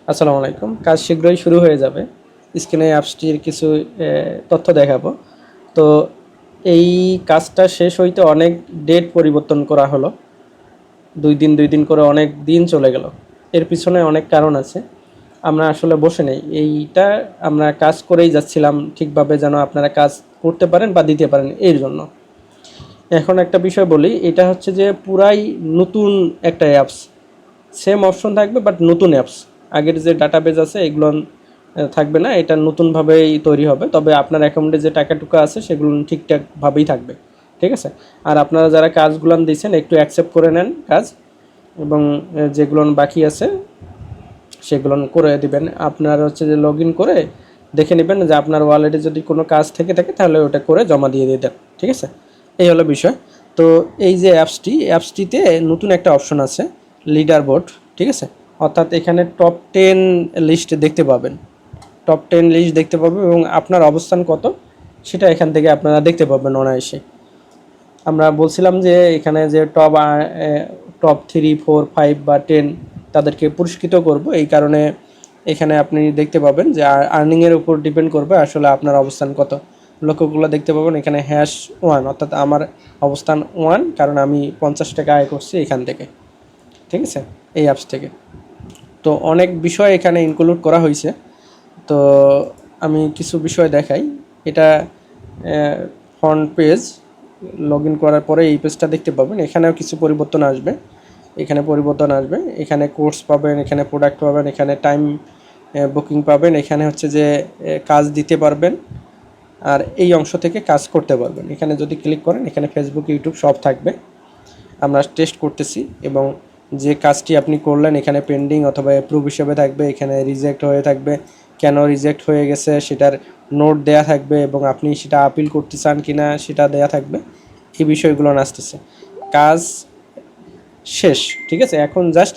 আসসালামু আলাইকুম। কাজ শীঘ্রই শুরু হয়ে যাবে। স্ক্রিনে অ্যাপসটির কিছু তথ্য দেখাবো। তো এই কাজটা শেষ হইতে অনেক ডেট পরিবর্তন করা হলো। ২ দিন করে অনেক দিন চলে গেল। এর পিছনে অনেক কারণ আছে। আমরা আসলে বসে নেই। এইটা আমরা কাজ করেই যাচ্ছিলাম ঠিকভাবে যেন আপনারা কাজ করতে পারেন বা দিতে পারেন এর জন্য। এখন একটা বিষয় বলি, এটা হচ্ছে যে পুরাই নতুন একটা অ্যাপস। সেম অপশন থাকবে বাট নতুন অ্যাপস। আগের যে ডাটাবেজ আছে এগুলো থাকবে না, এটা নতুনভাবেই তৈরি হবে। তবে আপনার অ্যাকাউন্টে যে টাকা-টুকা আছে সেগুলো ঠিকঠাকভাবেই থাকবে। ঠিক আছে? আর আপনারা যারা কাজগুলান দিয়েছেন একটু অ্যাকসেপ্ট করে নেন কাজ, এবং যেগুলো বাকি আছে সেগুলো করে দিবেন। আপনার হচ্ছে যে লগ ইন করে দেখে নেবেন যে আপনার ওয়ালেটে যদি কোনো কাজ থেকে থাকে তাহলে ওটা করে জমা দিয়ে দিতেন। ঠিক আছে? এই হলো বিষয়। তো এই যে অ্যাপসটিতে নতুন একটা অপশন আছে, লিডার বোর্ড। ঠিক আছে? অর্থাৎ এখানে টপ 10 লিস্ট দেখতে পাবেন। টপ 10 লিস্ট দেখতে পাবেন এবং আপনার অবস্থান কত সেটা এখান থেকে আপনারা দেখতে পাবেন অনায়াসে। আমরা বলছিলাম যে এখানে যে টপ 3, 4, 5 বা 10 তাদেরকে পুরস্কৃত করব। এই কারণে এখানে আপনি দেখতে পাবেন যে আর্নিংয়ের উপর ডিপেন্ড করবে আসলে আপনার অবস্থান কত। লক্ষ্যগুলো দেখতে পাবেন এখানে #1, অর্থাৎ আমার অবস্থান 1, কারণ আমি 50 টাকা আয় করছি এখান থেকে। ঠিক আছে? এই অ্যাপস থেকে। তো অনেক বিষয় এখানে ইনক্লুড করা হয়েছে। তো আমি কিছু বিষয় দেখাই। এটা ফ্রন্ট পেজ। লগ ইন করার পরে এই পেজটা দেখতে পাবেন। এখানেও কিছু পরিবর্তন আসবে। এখানে কোর্স পাবেন, এখানে প্রোডাক্ট পাবেন, এখানে টাইম বুকিং পাবেন, এখানে হচ্ছে যে কাজ দিতে পারবেন, আর এই অংশ থেকে কাজ করতে পারবেন। এখানে যদি ক্লিক করেন এখানে ফেসবুক, ইউটিউব সব থাকবে। আমরা টেস্ট করতেছি এবং যে কাজটি আপনি করলেন এখানে পেন্ডিং অথবা অ্যাপ্রুভ হিসেবে থাকবে, এখানে রিজেক্ট হয়ে থাকবে, কেন রিজেক্ট হয়ে গেছে সেটার নোট দেয়া থাকবে এবং আপনি সেটা আপিল করতে চান কিনা সেটা দেয়া থাকবে। এই বিষয়গুলো আসতেছে। কাজ শেষ। ঠিক আছে? এখন জাস্ট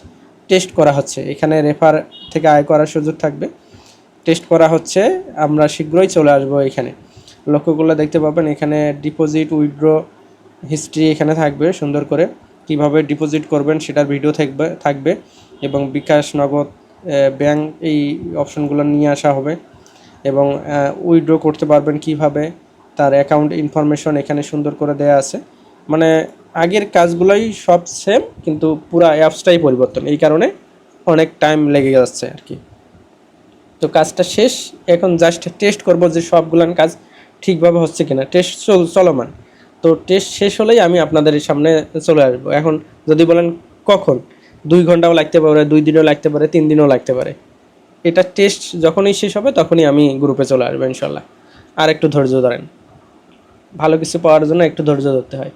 টেস্ট করা হচ্ছে। এখানে রেফার থেকে আয় করার সুযোগ থাকবে। টেস্ট করা হচ্ছে, আমরা শীঘ্রই চলে আসবো এখানে। লক্ষ্যগুলো দেখতে পাবেন এখানে ডিপোজিট, উইথড্র হিস্ট্রি এখানে থাকবে সুন্দর করে। কিভাবে ডিপোজিট করবেন সেটার ভিডিও থাকবে এবং বিকাশ, নগদ, ব্যাংক এই অপশনগুলো নিয়ে আসা হবে এবং উইথড্র করতে পারবেন কিভাবে, তার অ্যাকাউন্ট ইনফরমেশন এখানে সুন্দর করে দেয়া আছে। মানে আগের কাজগুলোই সব সেম, কিন্তু পুরা অ্যাপসটাই পরিবর্তন। এই কারণে অনেক টাইম লেগে যাচ্ছে আর কি। তো কাজটা শেষ। এখন জাস্ট টেস্ট করব যে সবগুলান কাজ ঠিকভাবে হচ্ছে কিনা। টেস্ট চলমান। তো টেস্ট শেষ হলেই আমি আপনাদের সামনে চলে আসবো। এখন যদি বলেন কখন, 2 ঘন্টাও লাগতে পারে, 2 দিনও লাগতে পারে, 3 দিনও লাগতে পারে। এটা টেস্ট যখনই শেষ হবে তখনই আমি গ্রুপে চলে আসবো ইনশাল্লাহ। আর একটু ধৈর্য ধরেন। ভালো কিছু পাওয়ার জন্য একটু ধৈর্য ধরতে হয়।